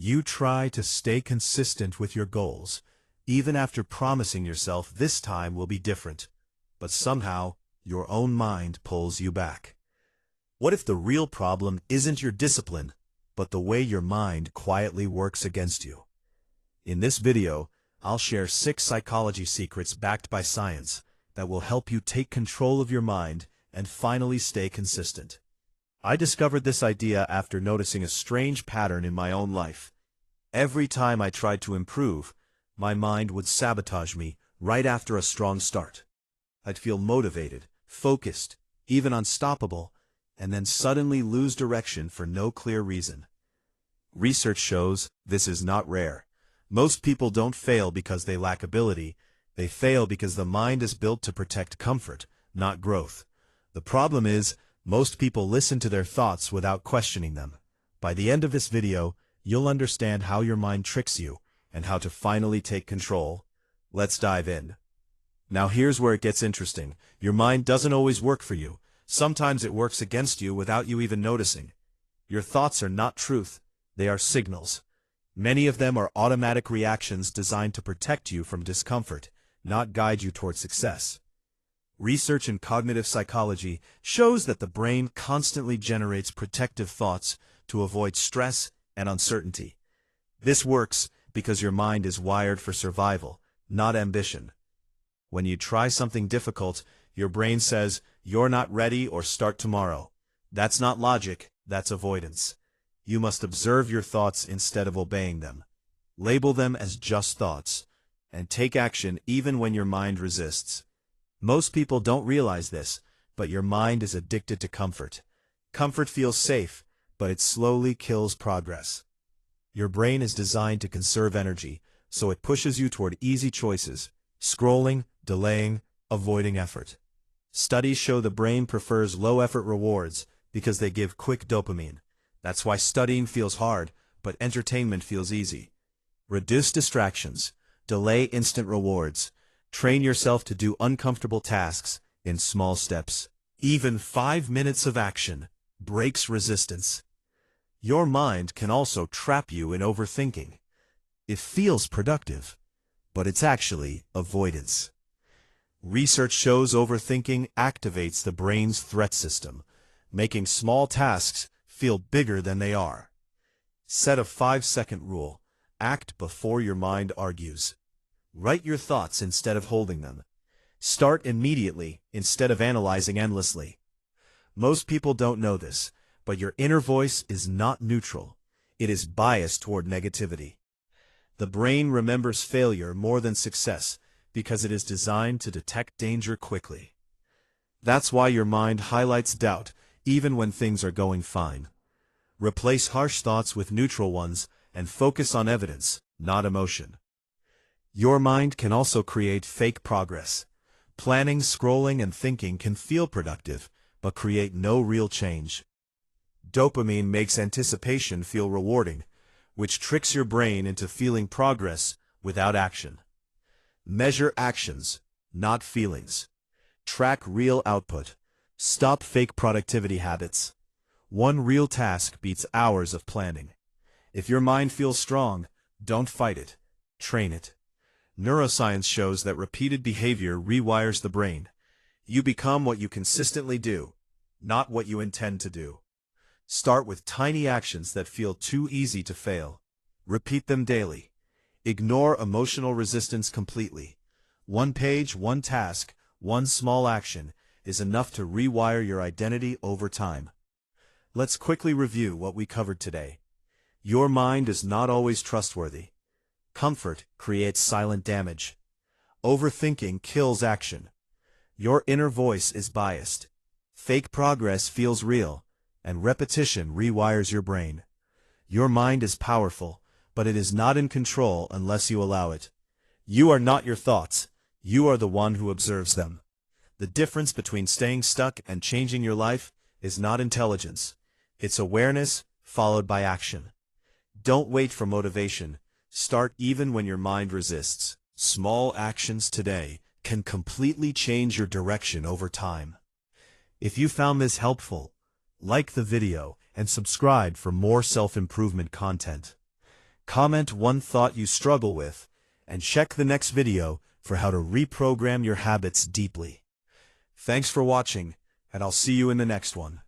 You try to stay consistent with your goals, even after promising yourself this time will be different, but somehow your own mind pulls you back. What if the real problem isn't your discipline, but the way your mind quietly works against you? In this video, I'll share 6 psychology secrets backed by science that will help you take control of your mind and finally stay consistent. I discovered this idea after noticing a strange pattern in my own life. Every time I tried to improve, my mind would sabotage me right after a strong start. I'd feel motivated, focused, even unstoppable, and then suddenly lose direction for no clear reason. Research shows this is not rare. Most people don't fail because they lack ability. They fail because the mind is built to protect comfort, not growth. The problem is, most people listen to their thoughts without questioning them. By the end of this video, you'll understand how your mind tricks you and how to finally take control. Let's dive in. Now here's where it gets interesting. Your mind doesn't always work for you. Sometimes it works against you without you even noticing. Your thoughts are not truth. They are signals. Many of them are automatic reactions designed to protect you from discomfort, not guide you toward success. Research in cognitive psychology shows that the brain constantly generates protective thoughts to avoid stress and uncertainty. This works because your mind is wired for survival, not ambition. When you try something difficult, your brain says, "You're not ready," or "Start tomorrow." That's not logic, that's avoidance. You must observe your thoughts instead of obeying them. Label them as just thoughts, and take action even when your mind resists. Most people don't realize this, but your mind is addicted to comfort. Comfort feels safe, but it slowly kills progress. Your brain is designed to conserve energy, so it pushes you toward easy choices, scrolling, delaying, avoiding effort. Studies show the brain prefers low-effort rewards because they give quick dopamine. That's why studying feels hard, but entertainment feels easy. Reduce distractions. Delay instant rewards. Train yourself to do uncomfortable tasks in small steps. Even 5 minutes of action breaks resistance. Your mind can also trap you in overthinking. It feels productive, but it's actually avoidance. Research shows overthinking activates the brain's threat system, making small tasks feel bigger than they are. Set a 5-second rule. Act before your mind argues. Write your thoughts instead of holding them. Start immediately instead of analyzing endlessly. Most people don't know this, but your inner voice is not neutral. It is biased toward negativity. The brain remembers failure more than success because it is designed to detect danger quickly. That's why your mind highlights doubt even when things are going fine. Replace harsh thoughts with neutral ones and focus on evidence, not emotion. Your mind can also create fake progress. Planning, scrolling, and thinking can feel productive, but create no real change. Dopamine makes anticipation feel rewarding, which tricks your brain into feeling progress without action. Measure actions, not feelings. Track real output. Stop fake productivity habits. One real task beats hours of planning. If your mind feels strong, don't fight it. Train it. Neuroscience shows that repeated behavior rewires the brain. You become what you consistently do, not what you intend to do. Start with tiny actions that feel too easy to fail. Repeat them daily. Ignore emotional resistance completely. One page, one task, one small action is enough to rewire your identity over time. Let's quickly review what we covered today. Your mind is not always trustworthy. Comfort creates silent damage. Overthinking kills action. Your inner voice is biased. Fake progress feels real, and repetition rewires your brain. Your mind is powerful, but it is not in control unless you allow it. You are not your thoughts. You are the one who observes them. The difference between staying stuck and changing your life is not intelligence. It's awareness followed by action. Don't wait for motivation. Start even when your mind resists. Small actions today can completely change your direction over time. If you found this helpful, like the video and subscribe for more self-improvement content. comment one thought you struggle with, and check the next video for how to reprogram your habits deeply. Thanks for watching, and I'll see you in the next one.